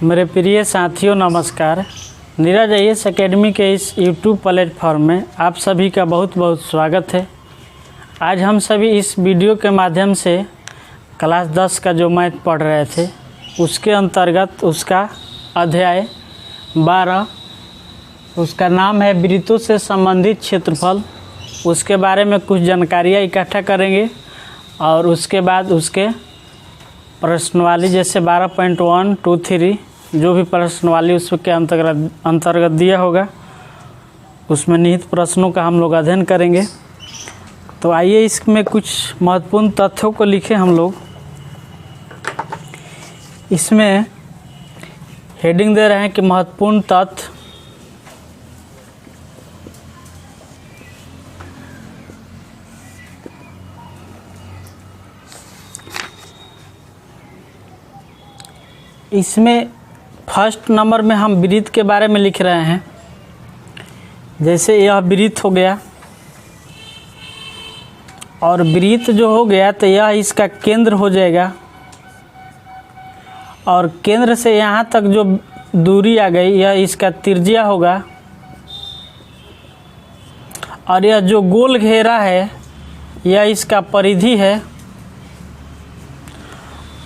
मेरे प्रिय साथियों नमस्कार। नीरज आईएएस एकेडमी के इस यूट्यूब प्लेटफॉर्म में आप सभी का बहुत बहुत स्वागत है। आज हम सभी इस वीडियो के माध्यम से क्लास 10 का जो मैथ पढ़ रहे थे उसके अंतर्गत उसका अध्याय 12 उसका नाम है वृत्तों से संबंधित क्षेत्रफल, उसके बारे में कुछ जानकारियाँ इकट्ठा करेंगे और उसके बाद उसके प्रश्नवाली जैसे 12.1, 2, 3 जो भी प्रश्नवाली उसके अंतर्गत दिया होगा उसमें निहित प्रश्नों का हम लोग अध्ययन करेंगे। तो आइए इसमें कुछ महत्वपूर्ण तथ्यों को लिखें हम लोग। इसमें हेडिंग दे रहे हैं कि महत्वपूर्ण तथ्य इसमें फर्स्ट नंबर में हम वृत्त के बारे में लिख रहे हैं। जैसे यह वृत्त हो गया और वृत्त जो हो गया तो यह इसका केंद्र हो जाएगा और केंद्र से यहाँ तक जो दूरी आ गई यह इसका त्रिज्या होगा और यह जो गोल घेरा है यह इसका परिधि है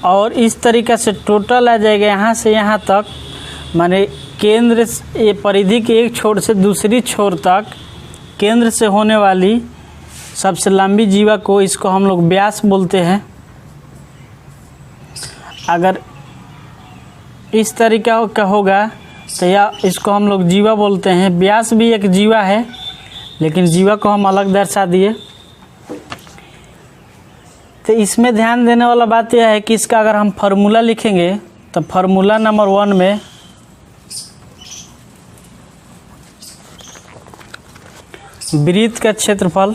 और इस तरीक़े से टोटल आ जाएगा यहाँ से यहाँ तक, माने केंद्र ये परिधि के एक छोर से दूसरी छोर तक केंद्र से होने वाली सबसे लंबी जीवा को इसको हम लोग व्यास बोलते हैं। अगर इस तरीक़ा का होगा तो यह इसको हम लोग जीवा बोलते हैं। व्यास भी एक जीवा है लेकिन जीवा को हम अलग दर्शा दिए। तो इसमें ध्यान देने वाला बात यह है कि इसका अगर हम फार्मूला लिखेंगे तो फार्मूला नंबर 1 में वृत्त का क्षेत्रफल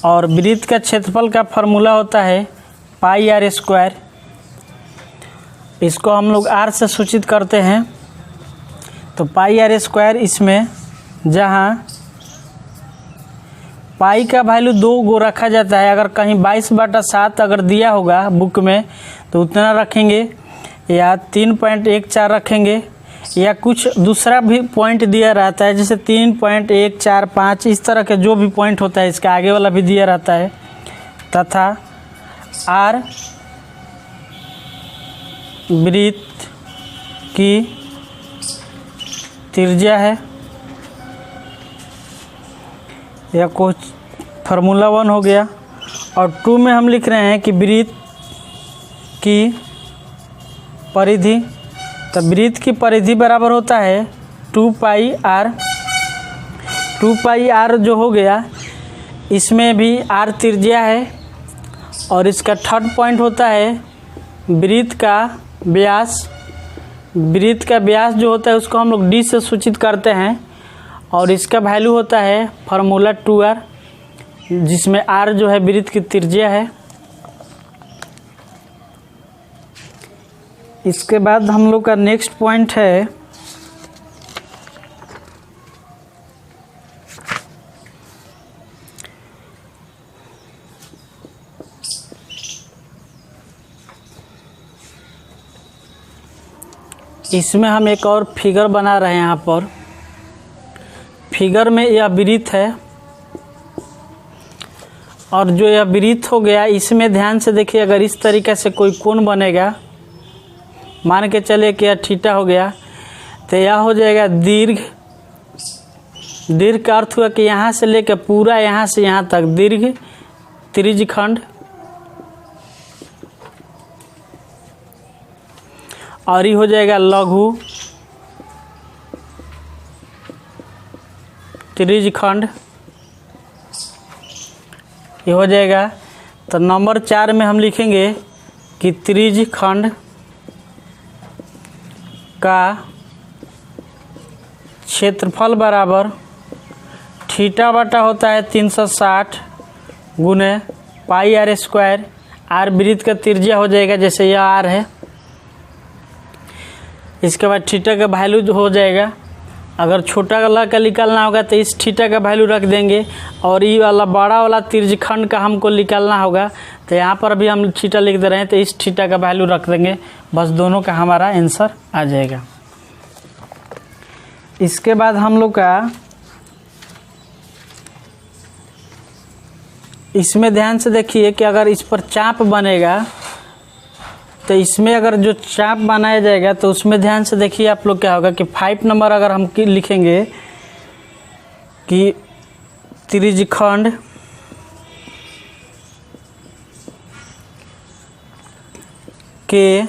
और वृत्त का क्षेत्रफल का फार्मूला होता है पाई आर स्क्वायर। इसको हम लोग आर से सूचित करते हैं। तो पाई आर स्क्वायर इसमें जहाँ पाई का वैल्यू 2 गो रखा जाता है। अगर कहीं 22/7 अगर दिया होगा बुक में तो उतना रखेंगे या 3.14 रखेंगे या कुछ दूसरा भी पॉइंट दिया रहता है जैसे 3.145 इस तरह के जो भी पॉइंट होता है इसका आगे वाला भी दिया रहता है। तथा आर वृत्त की त्रिज्या है। यह कुछ फार्मूला 1 हो गया। और 2 में हम लिख रहे हैं कि वृत्त की परिधि। तो वृत्त की परिधि बराबर होता है 2 पाई आर। 2 पाई आर जो हो गया इसमें भी आर त्रिज्या है और इसका थर्ड पॉइंट होता है वृत्त का व्यास। वृत्त का व्यास जो होता है उसको हम लोग डी से सूचित करते हैं और इसका वैल्यू होता है फार्मूला 2r जिसमें r जो है वृत्त की त्रिज्या है। इसके बाद हम लोग का नेक्स्ट पॉइंट है इसमें हम एक और फिगर बना रहे हैं। यहाँ पर फिगर में यह वृत्त है और जो यह वृत्त हो गया इसमें ध्यान से देखिए। अगर इस तरीक़े से कोई कोण बनेगा, मान के चले कि यह थीटा हो गया तो यह हो जाएगा दीर्घ। दीर्घ का अर्थ हुआ कि यहाँ से लेकर पूरा यहाँ से यहाँ तक दीर्घ त्रिज्यखंड। और ये हो जाएगा लघु त्रिज्यखंड। ये हो जाएगा। तो नंबर 4 में हम लिखेंगे कि त्रिज्यखंड का क्षेत्रफल बराबर थीटा बटा होता है 360 गुने पाई आर स्क्वायर। आर वृत्त का त्रिज्या हो जाएगा जैसे यह आर है। इसके बाद थीटा का वैल्यू हो जाएगा अगर छोटा वाला का निकालना होगा तो इस थीटा का वैल्यू रख देंगे और ये वाला बड़ा वाला त्रिज्यखंड का हमको निकालना होगा तो यहाँ पर अभी हम थीटा लिख दे रहे हैं, तो इस थीटा का वैल्यू रख देंगे, बस दोनों का हमारा आंसर आ जाएगा। इसके बाद हम लोग का इसमें ध्यान से देखिए कि अगर इस पर चाप बनेगा तो इसमें अगर जो चाप बनाया जाएगा तो उसमें ध्यान से देखिए आप लोग क्या होगा कि 5 नंबर अगर हम लिखेंगे कि त्रिज्यखंड के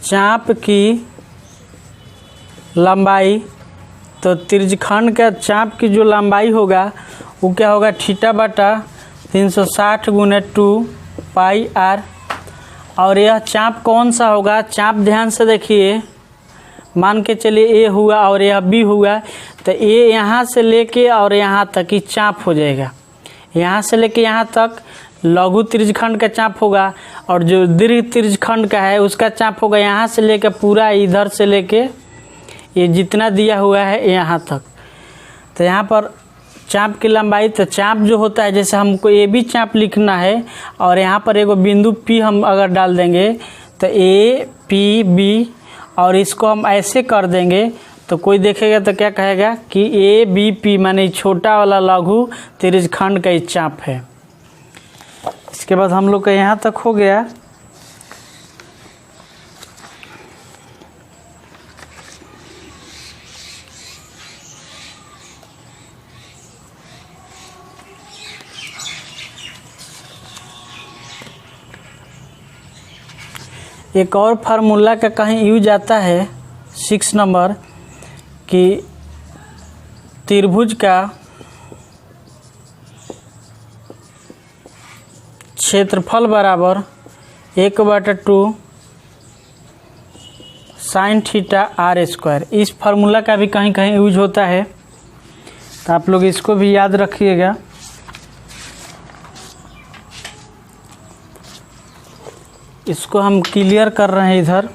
चाप की लंबाई, तो त्रिज्यखंड का चाप की जो लंबाई होगा वो क्या होगा थीटा बटा 360 गुने 2 पाई आर। और यह चाप कौन सा होगा, चाप ध्यान से देखिए, मान के चलिए ए हुआ और यह बी हुआ, तो ए यहाँ से लेके और यहाँ तक ही चाप हो जाएगा। यहाँ से लेके यहाँ तक लघु त्रिज्यखंड का चाप होगा, और जो दीर्घ त्रिज्यखंड का है उसका चाप होगा यहाँ से लेके पूरा इधर से लेके ये जितना दिया हुआ है यहाँ तक। तो यहाँ पर चाप की लंबाई, तो चाप जो होता है, जैसे हमको ए बी चाप लिखना है और यहाँ पर एगो बिंदु पी हम अगर डाल देंगे तो ए पी बी, और इसको हम ऐसे कर देंगे तो कोई देखेगा तो क्या कहेगा कि ए बी पी माने छोटा वाला लघु त्रिज्यखंड का चाप है। इसके बाद हम लोग का यहाँ तक हो गया। एक और फार्मूला का कहीं यूज आता है 6 नंबर कि त्रिभुज का क्षेत्रफल बराबर 1/2 साइन थीटा आर स्क्वायर। इस फार्मूला का भी कहीं कहीं यूज होता है, तो आप लोग इसको भी याद रखिएगा। इसको हम क्लियर कर रहे हैं इधर।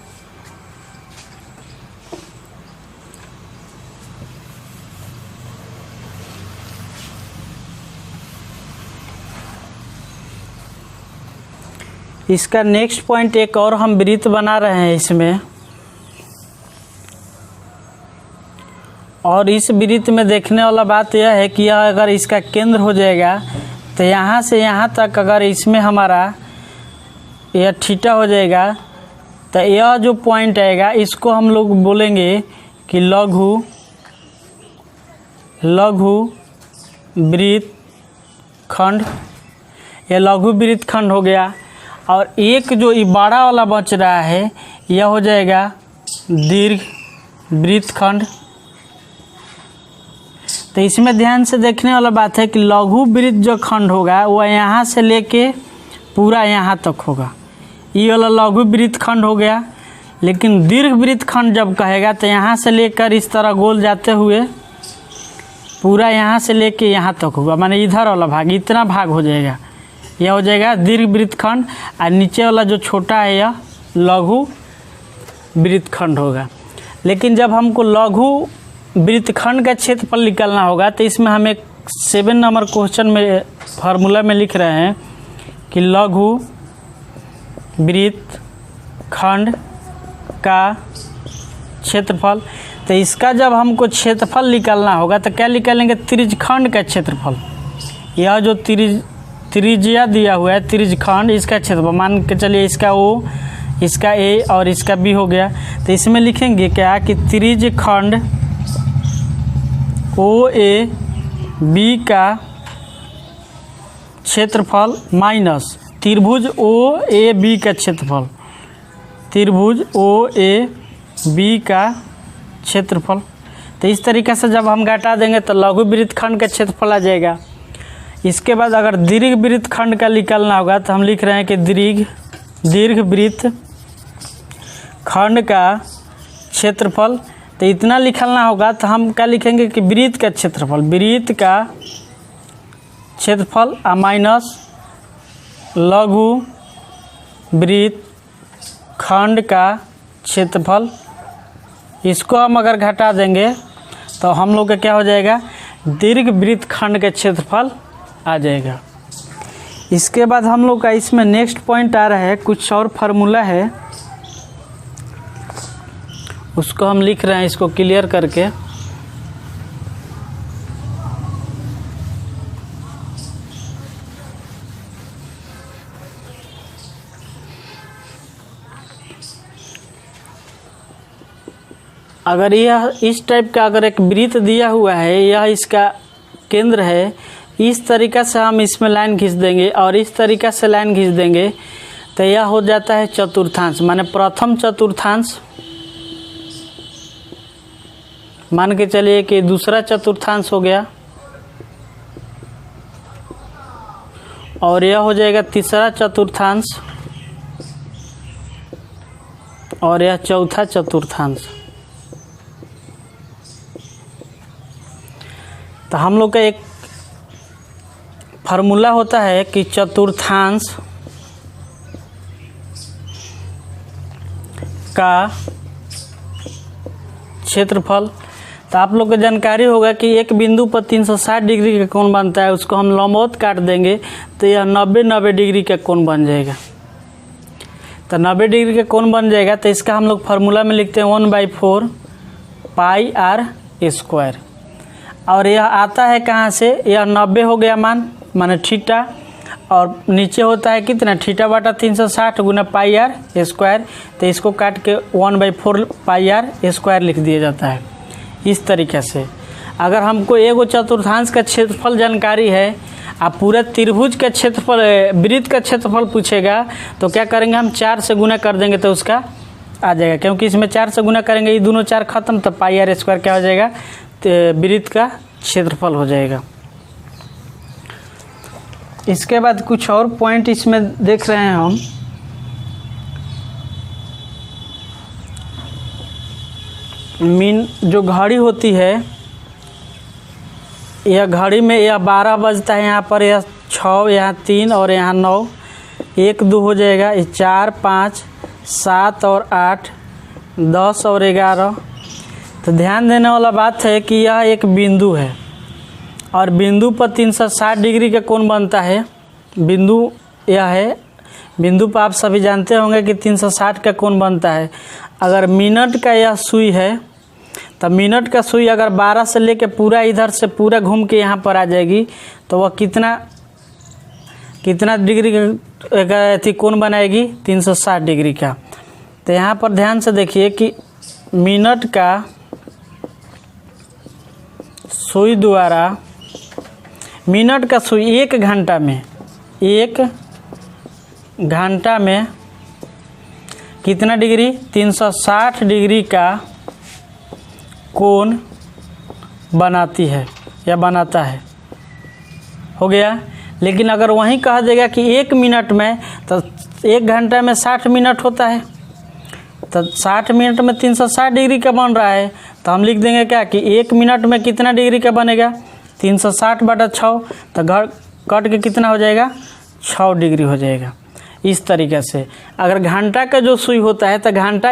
इसका नेक्स्ट पॉइंट एक और हम वृत्त बना रहे हैं इसमें, और इस वृत्त में देखने वाला बात यह है कि यह अगर इसका केंद्र हो जाएगा तो यहाँ से यहाँ तक अगर इसमें हमारा यह थीटा हो जाएगा, तो यह जो पॉइंट आएगा इसको हम लोग बोलेंगे कि लघु वृत्तखंड। यह लघु वृत्तखंड हो गया। और एक जो ये बड़ा वाला बच रहा है यह हो जाएगा दीर्घ वृत्तखंड। तो इसमें ध्यान से देखने वाला बात है कि लघु वृत्त जो खंड होगा वह यहाँ से लेके पूरा यहाँ तक होगा। ये वाला लघु वृत्तखंड हो गया। लेकिन दीर्घ वृत्तखंड जब कहेगा तो यहाँ से लेकर इस तरह गोल जाते हुए पूरा यहाँ से लेके यहाँ तक होगा, माने इधर वाला भाग, इतना भाग हो जाएगा। यह हो जाएगा दीर्घ वृत्तखंड, और नीचे वाला जो छोटा है यह लघु वृत्तखंड होगा। लेकिन जब हमको लघु वृत्तखंड का क्षेत्रफल निकालना होगा तो इसमें हम एक 7 नंबर क्वेश्चन में फार्मूला में लिख रहे हैं कि लघु वृत्तखंड का क्षेत्रफल। तो इसका जब हमको क्षेत्रफल निकालना होगा तो क्या निकालेंगे, त्रिज्यखंड का क्षेत्रफल। यह जो त्रिज्या दिया हुआ है त्रिज्यखंड, इसका क्षेत्रफल मान के चलिए इसका ओ, इसका ए और इसका बी हो गया। तो इसमें लिखेंगे क्या कि त्रिज्यखंड ओ ए बी का क्षेत्रफल माइनस त्रिभुज ओ ए बी का क्षेत्रफल, त्रिभुज ओ ए बी का क्षेत्रफल। तो इस तरीके से जब हम घटा देंगे तो लघु वृत्तखंड का क्षेत्रफल आ जाएगा। इसके बाद अगर दीर्घ वृत्तखंड का निकालना होगा तो हम लिख रहे हैं कि दीर्घ वृत्तखंड का क्षेत्रफल। तो इतना निकालना होगा तो हम क्या लिखेंगे कि वृत्त का क्षेत्रफल, वृत्त का क्षेत्रफल माइनस लघु वृत्तखंड का क्षेत्रफल। इसको हम अगर घटा देंगे तो हम लोग का क्या हो जाएगा, दीर्घ वृत्तखंड का क्षेत्रफल आ जाएगा। इसके बाद हम लोग का इसमें नेक्स्ट पॉइंट आ रहा है, कुछ और फार्मूला है उसको हम लिख रहे हैं, इसको क्लियर करके। अगर यह इस टाइप का अगर एक वृत्त दिया हुआ है, यह इसका केंद्र है, इस तरीक़ा से हम इसमें लाइन खींच देंगे और इस तरीक़ा से लाइन खींच देंगे तो यह हो जाता है चतुर्थांश, माने प्रथम चतुर्थांश। मान के चलिए कि दूसरा चतुर्थांश हो गया और यह हो जाएगा तीसरा चतुर्थांश और यह चौथा चतुर्थांश। तो हम लोग का एक फार्मूला होता है कि चतुर्थांश का क्षेत्रफल। तो आप लोग को जानकारी होगा कि एक बिंदु पर 360 डिग्री का कोण बनता है, उसको हम लंबवत काट देंगे तो यह 90 डिग्री का कोण बन जाएगा। तो 90 डिग्री का कोण बन जाएगा तो इसका हम लोग फार्मूला में लिखते हैं 1/4 पाई आर स्क्वायर। और यह आता है कहाँ से, यह 90 हो गया माने थीटा, और नीचे होता है कितना, थीटा बटा 360 गुना पाई आर स्क्वायर। तो इसको काट के 1/4 पाई आर स्क्वायर लिख दिया जाता है। इस तरीके से अगर हमको एगो चतुर्थांश का क्षेत्रफल जानकारी है, आप पूरा त्रिभुज का क्षेत्रफल, वृत्त का क्षेत्रफल पूछेगा तो क्या करेंगे, हम 4 से गुना कर देंगे तो उसका आ जाएगा, क्योंकि इसमें 4 से गुना करेंगे, ये दोनों 4 खत्म, तो पाई आर स्क्वायर क्या हो जाएगा, वृत्त का क्षेत्रफल हो जाएगा। इसके बाद कुछ और पॉइंट इसमें देख रहे हैं हम। मीन जो घड़ी होती है, यह घड़ी में यह 12 बजता है, यहाँ पर यह 6, यहाँ 3 और यहाँ 9, 1 2 हो जाएगा, ये 4 5 7 और 8 10 और 11। तो ध्यान देने वाला बात है कि यह एक बिंदु है और बिंदु पर 360 डिग्री का कोण बनता है। बिंदु यह है, बिंदु पर आप सभी जानते होंगे कि 360 का कोण बनता है। अगर मिनट का यह सुई है तो मिनट का सुई अगर 12 से लेके पूरा इधर से पूरा घूम के यहाँ पर आ जाएगी तो वह कितना डिग्री का कोण बनाएगी, 360 डिग्री का। तो यहाँ पर ध्यान से देखिए कि मिनट का सुई द्वारा, मिनट का सुई 1 घंटा में कितना डिग्री, 360 डिग्री का कोण बनाती है या बनाता है। हो गया। लेकिन अगर वहीं कहा देगा कि 1 मिनट में, तो 1 घंटा में 60 मिनट होता है, तो 60 मिनट में 360 डिग्री का बन रहा है, तो हम लिख देंगे क्या कि 1 मिनट में कितना डिग्री का बनेगा, 360 बटा 6, तो घर कट के कितना हो जाएगा, 6 डिग्री हो जाएगा। इस तरीके से अगर घंटा का जो सुई होता है, तो घंटा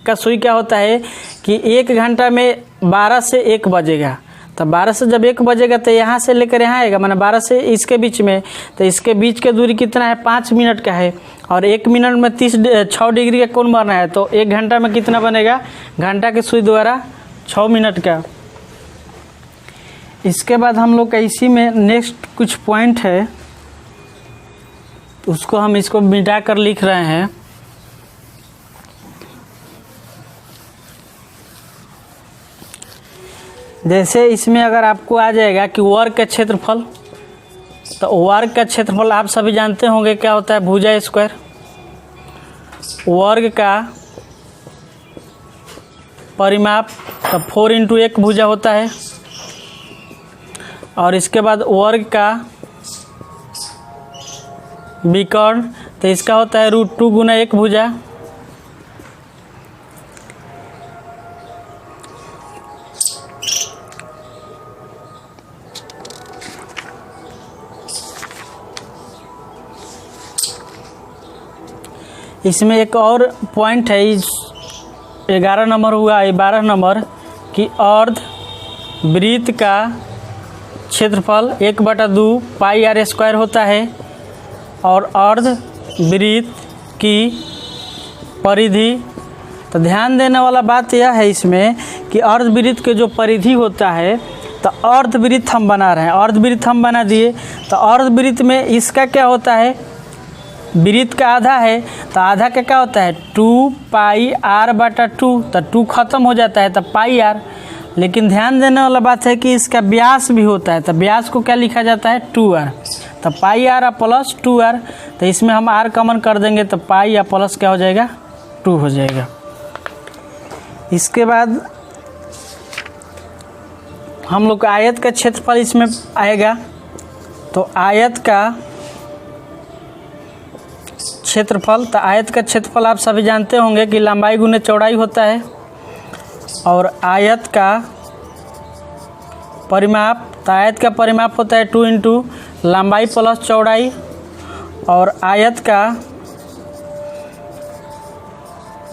का सुई क्या होता है कि 1 घंटा में 12 से 1 बजेगा, तो 12 से जब 1 बजेगा तो यहाँ से लेकर यहाँ आएगा, माने 12 से इसके बीच में, तो इसके बीच के दूरी कितना है, 5 मिनट का है, और 1 मिनट में 6 डिग्री का कोण बनना है, तो 1 घंटा में कितना बनेगा, घंटा के सुई द्वारा 6 मिनट का। इसके बाद हम लोग का इसी में नेक्स्ट कुछ पॉइंट है, उसको हम इसको मिटा कर लिख रहे हैं। जैसे इसमें अगर आपको आ जाएगा कि वर्ग का क्षेत्रफल, तो वर्ग का क्षेत्रफल आप सभी जानते होंगे क्या होता है, भुजा स्क्वायर। वर्ग का परिमाप तो 4 × 1 भुजा होता है, और इसके बाद वर्ग का विकर्ण, तो इसका होता है √2 गुना 1 भुजा। इसमें एक और पॉइंट है, 11 नंबर हुआ, 12 नंबर कि अर्ध वृत्त का क्षेत्रफल 1/2 पाई आर स्क्वायर होता है। और अर्धवृत्त की परिधि। तो ध्यान देने वाला बात यह है इसमें कि अर्धवृत्त के जो परिधि होता है, तो अर्धवृत्त हम बना रहे हैं, अर्धवृत्त हम बना दिए। तो अर्धवृत्त में इसका क्या होता है, वृत्त का आधा है, तो आधा का क्या होता है 2πr/2। तो 2 खत्म हो जाता है तो πr। लेकिन ध्यान देने वाला बात है कि इसका व्यास भी होता है, तो व्यास को क्या लिखा जाता है 2r। तो πr प्लस 2r, तो इसमें हम r कॉमन कर देंगे तो पाई या प्लस क्या हो जाएगा 2 हो जाएगा। इसके बाद हम लोग का आयत का क्षेत्रफल इसमें आएगा। तो आयत का क्षेत्रफल, तो आयत का क्षेत्रफल आप सभी जानते होंगे कि लंबाई गुने चौड़ाई होता है। और आयत का परिमाप, तो आयत का परिमाप होता है 2 × लंबाई प्लस चौड़ाई। और आयत का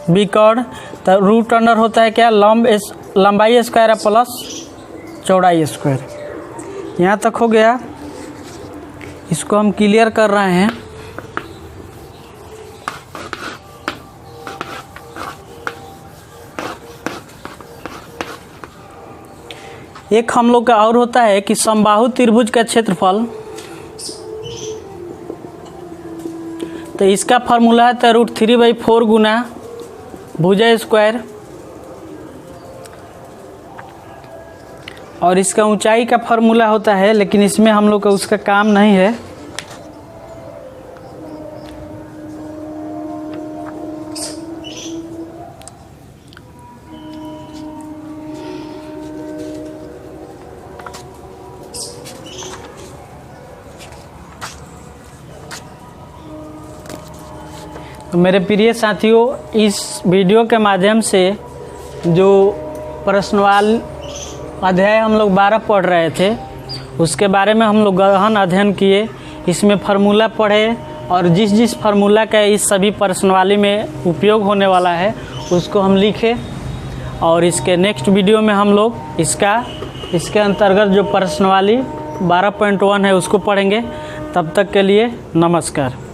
विकर्ण, तो रूट अंडर होता है क्या लंबाई स्क्वायर प्लस चौड़ाई स्क्वायर। यहाँ तक हो गया, इसको हम क्लियर कर रहे हैं। एक हम लोग का और होता है कि समबाहु त्रिभुज का क्षेत्रफल, तो इसका फार्मूला है तो √3/4 गुना भुजा स्क्वायर। और इसका ऊंचाई का फार्मूला होता है, लेकिन इसमें हम लोग का उसका काम नहीं है। तो मेरे प्रिय साथियों, इस वीडियो के माध्यम से जो प्रश्नवाल अध्याय हम लोग 12 पढ़ रहे थे, उसके बारे में हम लोग गहन अध्ययन किए। इसमें फार्मूला पढ़े और जिस जिस फार्मूला का इस सभी प्रश्नवाली में उपयोग होने वाला है उसको हम लिखे। और इसके नेक्स्ट वीडियो में हम लोग इसके अंतर्गत जो प्रश्नवाली 12.1 है उसको पढ़ेंगे। तब तक के लिए नमस्कार।